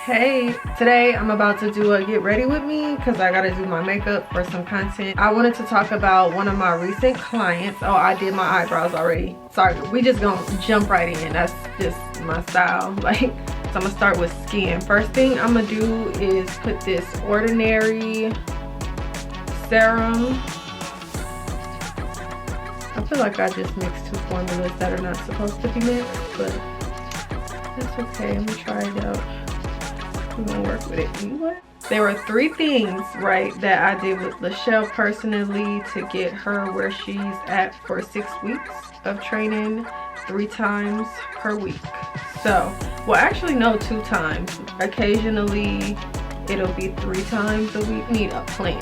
Hey, today I'm about to do a get ready with me because I gotta do my makeup for some content. I wanted to talk about one of my recent clients. Oh, I did my eyebrows already. Sorry, we just gonna jump right in. That's just my style. So I'm gonna start with skin. First thing I'm gonna do is put this Ordinary serum. I feel like I just mixed two formulas that are not supposed to be mixed, but that's okay. I'm gonna try it out. I'm gonna work with it anyway. There were 3 things, right, that I did with Lachelle personally to get her where she's at for 6 weeks of training 3 times per week. So, well, actually no, 2 times. Occasionally it'll be 3 times a week. We need a plan.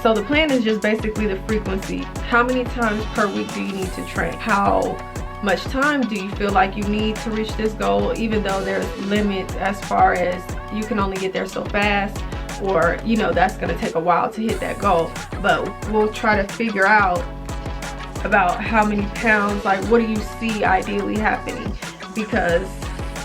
So the plan is just basically the frequency. How many times per week do you need to train? How much time do you feel like you need to reach this goal, even though there's limits as far as you can only get there so fast, or you know that's going to take a while to hit that goal. But we'll try to figure out about how many pounds, like what do you see ideally happening, because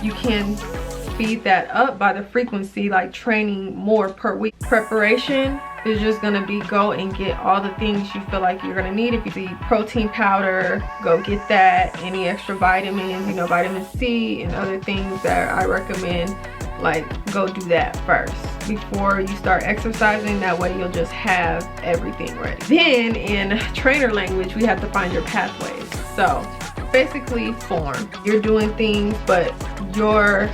you can speed that up by the frequency, like training more per week. Preparation is just gonna be go and get all the things you feel like you're gonna need. If you see protein powder, go get that. Any extra vitamins, you know, vitamin C and other things that I recommend, like go do that first before you start exercising. That way you'll just have everything ready. Then in trainer language, we have to find your pathways. So basically form. You're doing things, but your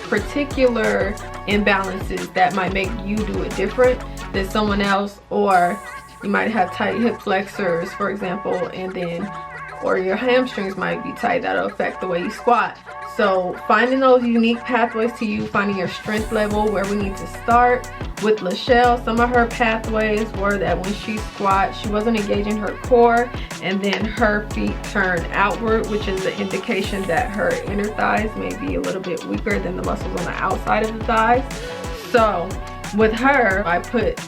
particular imbalances that might make you do it different than someone else, or you might have tight hip flexors, for example, and then or your hamstrings might be tight. That'll affect the way you squat. So finding those unique pathways to you, finding your strength level, where we need to start. With Lachelle, some of her pathways were that when she squats, she wasn't engaging her core, and then her feet turn outward, which is the indication that her inner thighs may be a little bit weaker than the muscles on the outside of the thighs. So with her, I put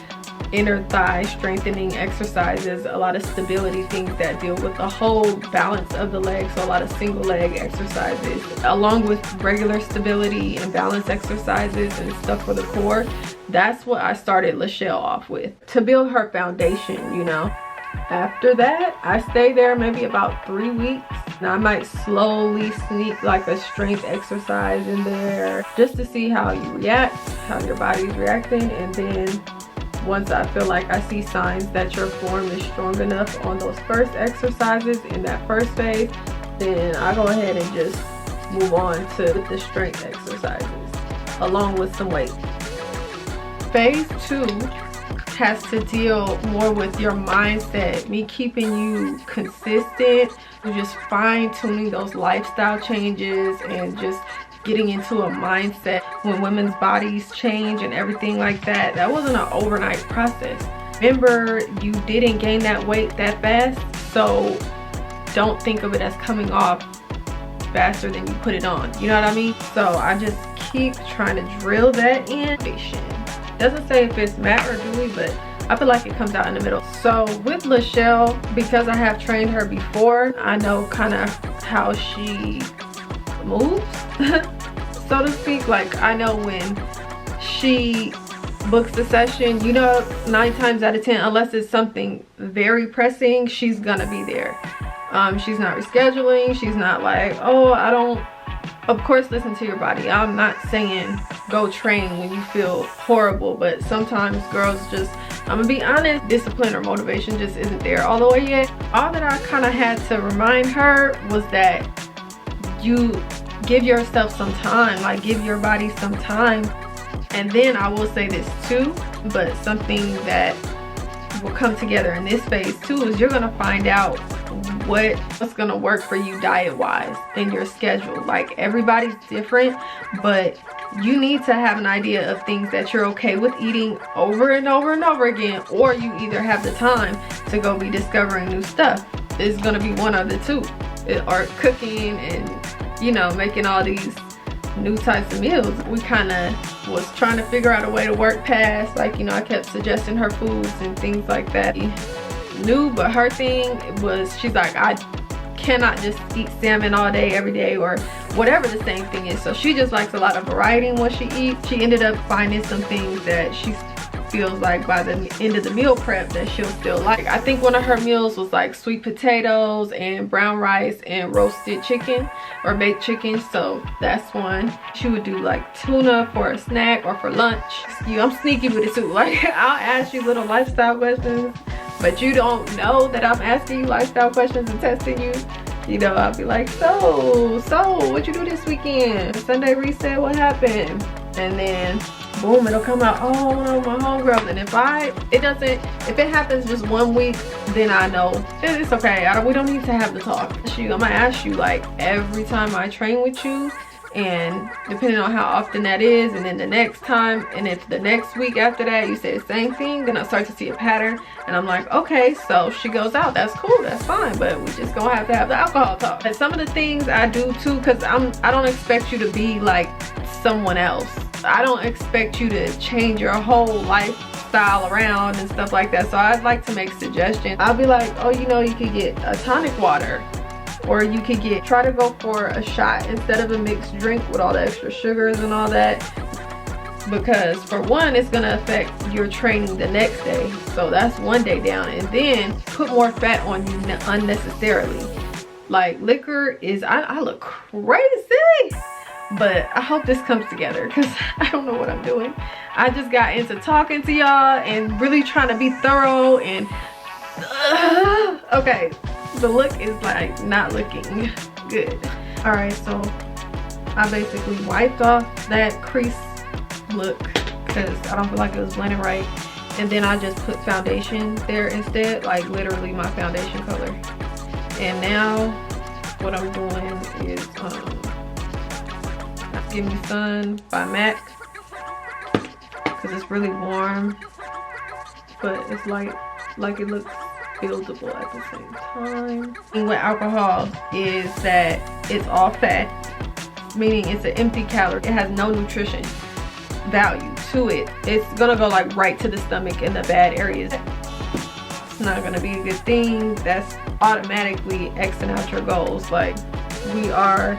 inner thigh strengthening exercises, a lot of stability things that deal with the whole balance of the leg. So a lot of single leg exercises along with regular stability and balance exercises and stuff for the core. That's what I started Lachelle off with to build her foundation, you know. After that, I stay there maybe about 3 weeks. Now I might slowly sneak like a strength exercise in there just to see how you react, how your body's reacting. And then once I feel like I see signs that your form is strong enough on those first exercises in that first phase, then I go ahead and just move on to the strength exercises along with some weight. Phase 2 has to deal more with your mindset, me keeping you consistent, just fine-tuning those lifestyle changes and just getting into a mindset. When women's bodies change and everything like that, that wasn't an overnight process. Remember, you didn't gain that weight that fast, so don't think of it as coming off faster than you put it on, you know what I mean? So I just keep trying to drill that in. Doesn't say if it's matte or dewy, but I feel like it comes out in the middle. So with Lachelle, because I have trained her before, I know kind of how she moves, so to speak. Like I know when she books a session, you know, 9 times out of 10, unless it's something very pressing, she's gonna be there. She's not rescheduling. She's not like, oh, I don't. Of course, listen to your body. I'm not saying go train when you feel horrible, but sometimes girls just, I'm gonna be honest, discipline or motivation just isn't there all the way yet. All that I kind of had to remind her was that you give yourself some time, like give your body some time. And then I will say this too, but something that will come together in this phase too is you're gonna find out what's gonna work for you diet wise in your schedule. Like everybody's different, but you need to have an idea of things that you're okay with eating over and over and over again, or you either have the time to go be discovering new stuff. It's gonna be one of the two, or cooking and, you know, making all these new types of meals. We kind of was trying to figure out a way to work past, like, you know, I kept suggesting her foods and things like that. New, but her thing was, she's like, I cannot just eat salmon all day every day, or whatever the same thing is. So she just likes a lot of variety in what she eats. She ended up finding some things that she feels like by the end of the meal prep that she'll still like. I think one of her meals was like sweet potatoes and brown rice and roasted chicken or baked chicken, so that's one. She would do like tuna for a snack or for lunch. I'm sneaky with it too. Like, I'll ask you little lifestyle questions, but you don't know that I'm asking you lifestyle questions and testing you. You know, I'll be like, so what you do this weekend? Sunday reset, what happened? And then boom, it'll come out, oh no, my homegirl. And if it happens just 1 week, then I know it's okay. We don't need to have the talk. I'm gonna ask you like every time I train with you, and depending on how often that is, and then the next time, and if the next week after that you say the same thing, then I start to see a pattern, and I'm like, okay, so she goes out, that's cool, that's fine, but we just gonna have to have the alcohol talk. And some of the things I do too, because I don't expect you to be like someone else. I don't expect you to change your whole lifestyle around and stuff like that. So I'd like to make suggestions. I'll be like, oh, you know, you could get a tonic water, or you could try to go for a shot instead of a mixed drink with all the extra sugars and all that, because for one, it's gonna affect your training the next day. So that's 1 day down, and then put more fat on you unnecessarily. Like liquor is, I look crazy, but I hope this comes together because I don't know what I'm doing. I just got into talking to y'all and really trying to be thorough, and okay, the look is like not looking good. All right, so I basically wiped off that crease look because I don't feel like it was blending right, and then I just put foundation there instead, like literally my foundation color. And now what I'm doing is Give Me Sun by MAC, because it's really warm, but it's like it looks buildable at the same time. And with alcohol is that it's all fat, meaning it's an empty calorie. It has no nutrition value to it. It's gonna go like right to the stomach in the bad areas. It's not gonna be a good thing. That's automatically Xing out your goals. Like, we are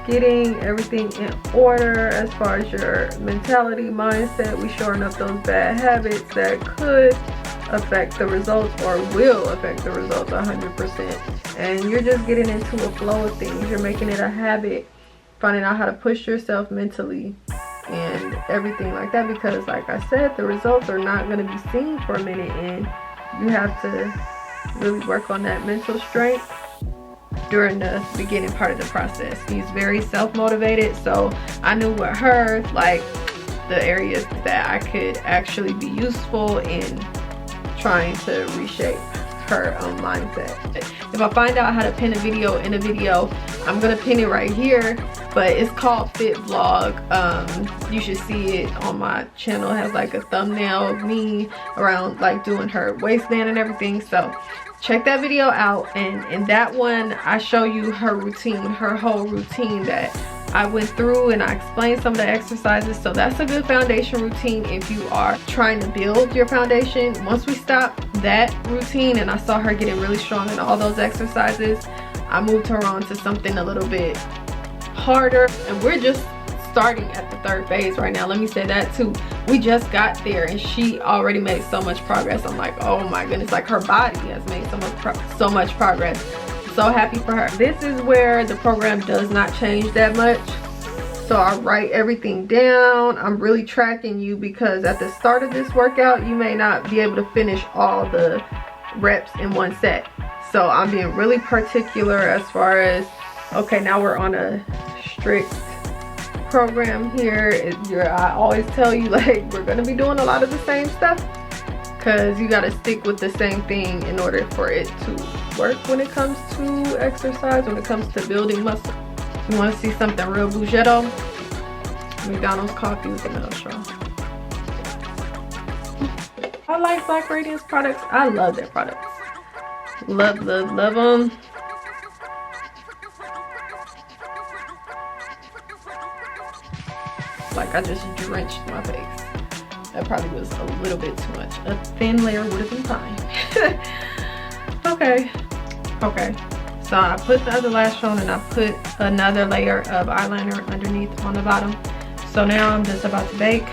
getting everything in order as far as your mentality, mindset. We shoring up those bad habits that could affect the results or will affect the results 100%. And you're just getting into a flow of things. You're making it a habit, finding out how to push yourself mentally and everything like that, because like I said, the results are not going to be seen for a minute, and you have to really work on that mental strength during the beginning part of the process. She's very self-motivated, so I knew with her like the areas that I could actually be useful in trying to reshape her mindset. If I find out how to pin a video in a video, I'm gonna pin it right here, but it's called Fit Vlog. You should see it on my channel. It has like a thumbnail of me around like doing her waistband and everything, so check that video out. And in that one I show you her routine, her whole routine that I went through, and I explained some of the exercises. So that's a good foundation routine if you are trying to build your foundation. Once we stopped that routine and I saw her getting really strong in all those exercises, I moved her on to something a little bit harder, and we're just starting at the 3rd phase right now. Let me say that too. We just got there and she already made so much progress. I'm like, oh my goodness, like her body has made so much progress. So happy for her. This is where the program does not change that much, so I write everything down. I'm really tracking you, because at the start of this workout you may not be able to finish all the reps in one set, so I'm being really particular as far as, okay, now we're on a strict program here. I always tell you, like, we're gonna be doing a lot of the same stuff, because you got to stick with the same thing in order for it to work when it comes to exercise, when it comes to building muscle. You want to see something real bougetto? McDonald's coffee with vanilla straw. I like Black Radiance products. I love their products. Love them. Like, I just drenched my face. That probably was a little bit too much. A thin layer would have been fine. Okay. So I put the other lash on and I put another layer of eyeliner underneath on the bottom. So now I'm just about to bake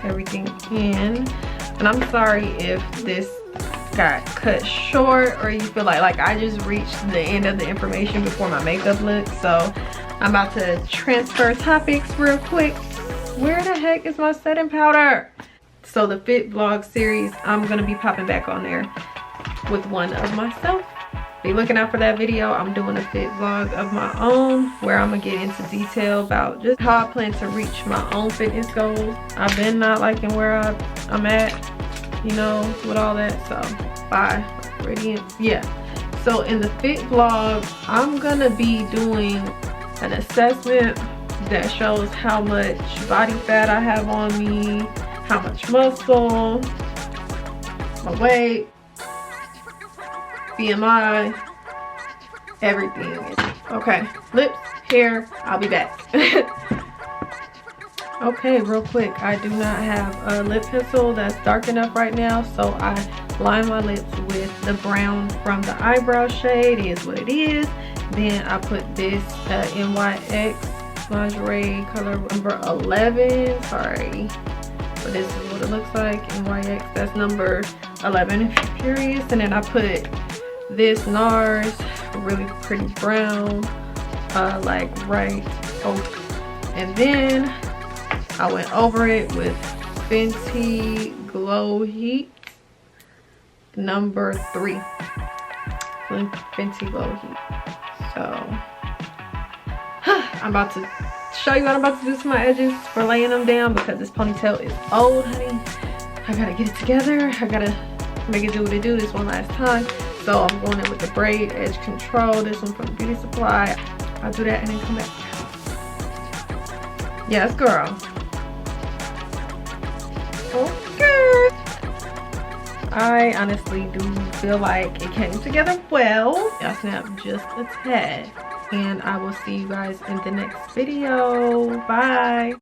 everything in. And I'm sorry if this got cut short or you feel like I just reached the end of the information before my makeup look. So I'm about to transfer topics real quick. Where the heck is my setting powder? So the Fit Vlog series, I'm gonna be popping back on there with one of myself. Be looking out for that video. I'm doing a fit vlog of my own where I'm gonna get into detail about just how I plan to reach my own fitness goals. I've been not liking where I'm at, you know, with all that. So bye, radiant. Yeah. So in the fit vlog, I'm gonna be doing an assessment that shows how much body fat I have on me, how much muscle, my weight, BMI, everything. Okay, lips, hair, I'll be back. Okay, real quick, I do not have a lip pencil that's dark enough right now, so I line my lips with the brown from the eyebrow shade. It is what it is. Then I put this NYX lingerie color number 11. Sorry, but this is what it looks like. NYX, that's number 11 if you're curious. And then I put this NARS really pretty brown, like right over, and then I went over it with Fenty Glow Heat number 3. Fenty Glow Heat. So I'm about to show you what I'm about to do to my edges for laying them down, because this ponytail is old, honey. I gotta get it together. I gotta make it do what it do this one last time. So I'm going in with the braid edge control. This one from Beauty Supply. I'll do that and then come back. Yes, girl. Okay. I honestly do feel like it came together well. I snapped just a tad. And I will see you guys in the next video. Bye.